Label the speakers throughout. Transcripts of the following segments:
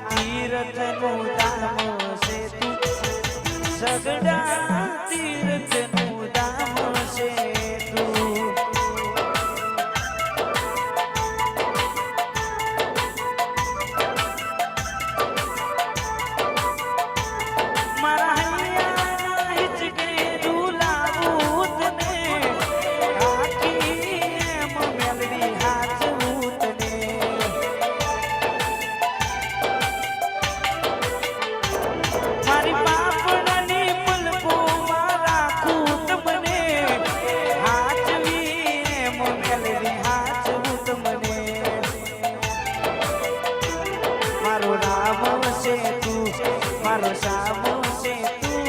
Speaker 1: તીર્થનું ધામ છે તું સગડા તીર્થનું ધામ છે તું મારા હૈયા હિચકે ઝુલાવું તને આખી એમ મેલડી હાચવું તને મારી પાપણની પલકોમાં રાખું તમને હાચવી એમ મેલડી હાચવું તમને મારો રામ છે તું મારો શ્યામ છે તું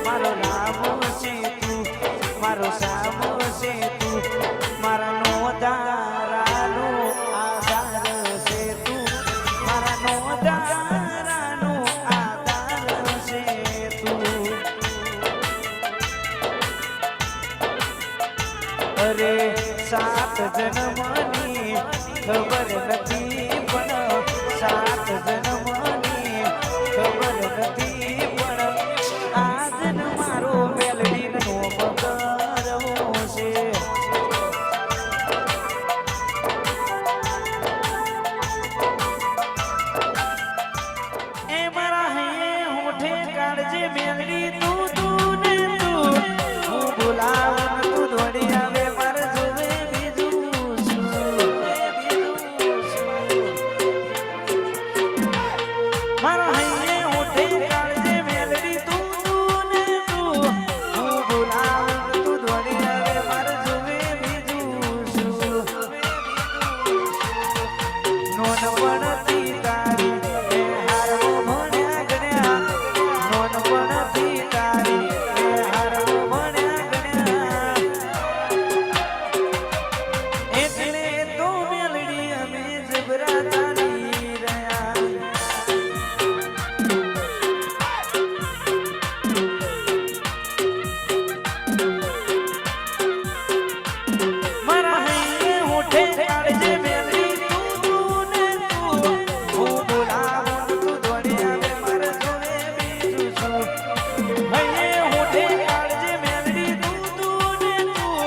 Speaker 1: મારો રામ છે તું મારો શ્યામ છે તું મારા નો દારાનો આધાર છે તું મારા નો દારાનો આધાર છે તું અરે સાત જન્મની ખબર નથી પણ સાત જન્મની ખબર નથી પણ આજન મારો મેલડીનો મગરવો છે એ મારા હૈયે હોઠે કાઢજે મેલડી તું તું ને તું હું બોલાવું તું દોડી આવે મારે જોવે બીજું શું મારા હૈયે હોઠે કાઢજે મેલડી તું તું ને તું હું બોલાવું તું દોડી આવે મારે જોવે બીજું શું નોન પડતી તારી એ હારો ભણ્યા ગણ્યા નોન પડતી તારી એ હારો ભણ્યા ગણ્યા એટલે તો મેલડી અમે જબરા ચાલી રહ્યા મારા હૈયે હોઠે કાઢજે મેલડી તું તું ને તું હું બોલાવું તું દોડી આવે મારે જોવે બીજું શું હૈયે હોઠે કાઢજે મેલડી તું તું ને તું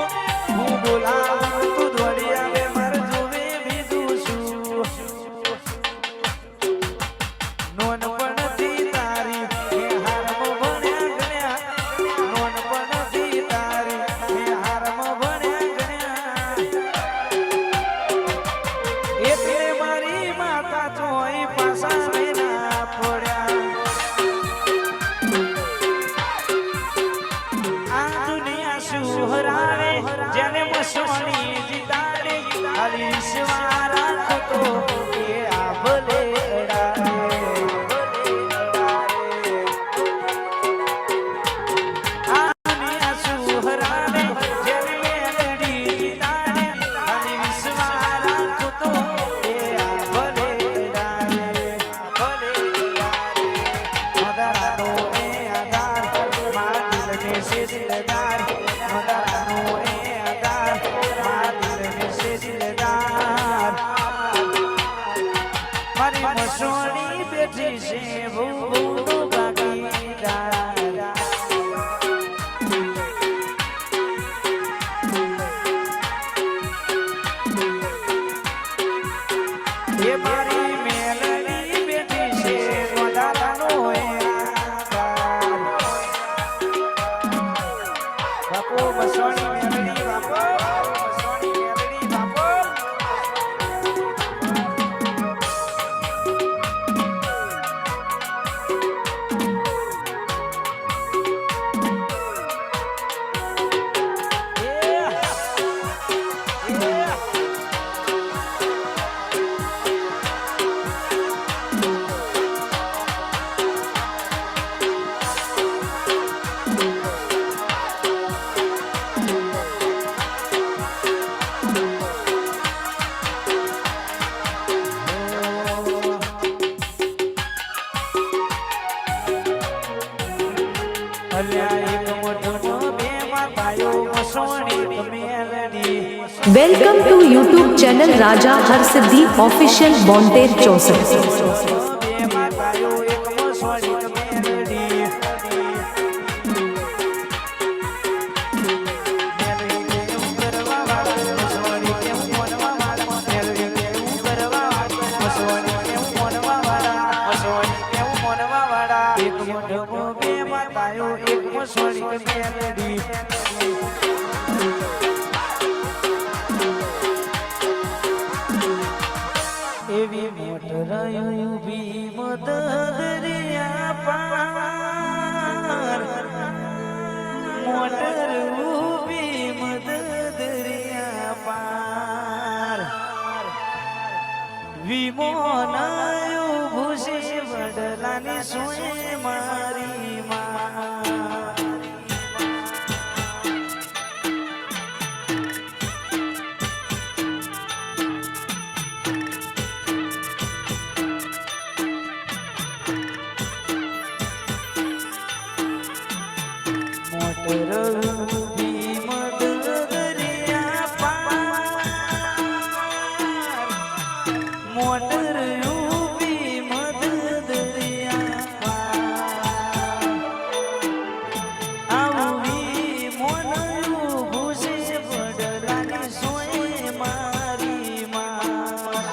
Speaker 1: હું બોલાવું તું દોડી આવે મારે જોવે બીજું શું નોન પડતી તારી એ હારમ ભણ્યા ગણ્યા નોન પડતી તારી એ હારમ ભણ્યા ગણ્યા એટલે મારી માતા ચોઈ પાસા વિના પડ્યા આ દુનિયા શું હરાવે જેને મસોણી જીતાડે હરીશવા રાખતો એ આ ભલે અડાડે આ દુનિયા શું હરાવે જેને મેલડી જીતાડે હરીશવા રાખતો એ આ ભલે અડાડે ભલે અડાડે મદારાનો એ આધાર મારા દિલને છે દિલદાર મદારાનો એ આધાર મારા દિલને છે દિલદાર મારી મસોણી બેઠી છે ભૂ ભાગીદાર એ મારી મેલડી બેઠી છે મદારાનો એ આધાર બાપુ મસોણી મેલડી બાપુ મસોણી મેલડી બાપુ
Speaker 2: Welcome to YouTube channel Raja Harsiddhi Official Bonter 64.
Speaker 1: સોળી Meldi એવી મોટર ઊભી મદદરિયા પાર મોટર ઊભી મદદરિયા પાર વિમોનાયો ભૂષે વડલાની સોય મારી માં મોટર ઊભી મદદરિયા આવી મોનયું ભૂષે વડલાની સોય મારી માં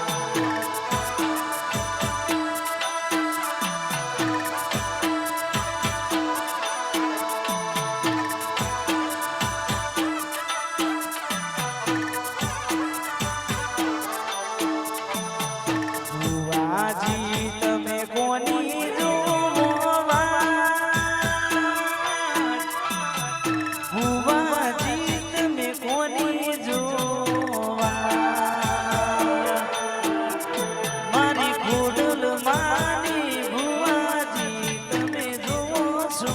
Speaker 1: તમે કોની ભુવાજી તમે કોની જોવા મારી ખોડલ માની ભુવાજી તમે જોવો છો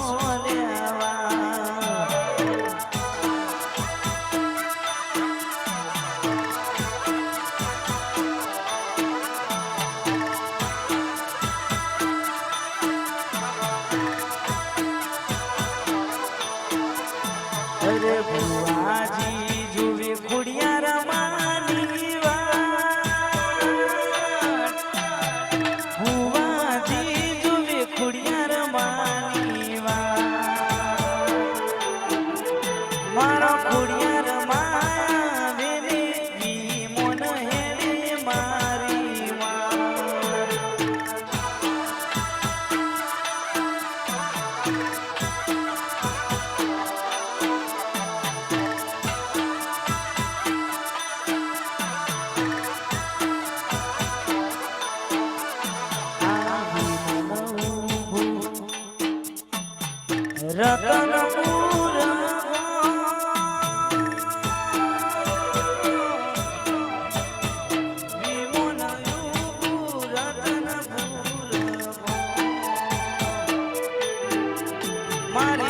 Speaker 1: અરે ભુવાજી જોવે ખોડિયાર માની વાત ભુવાજી જોવે ખોડિયાર માની વાત મારો ખોડિયાર માં વેલી મોન હેરે મારી વાત રતનપુર મારી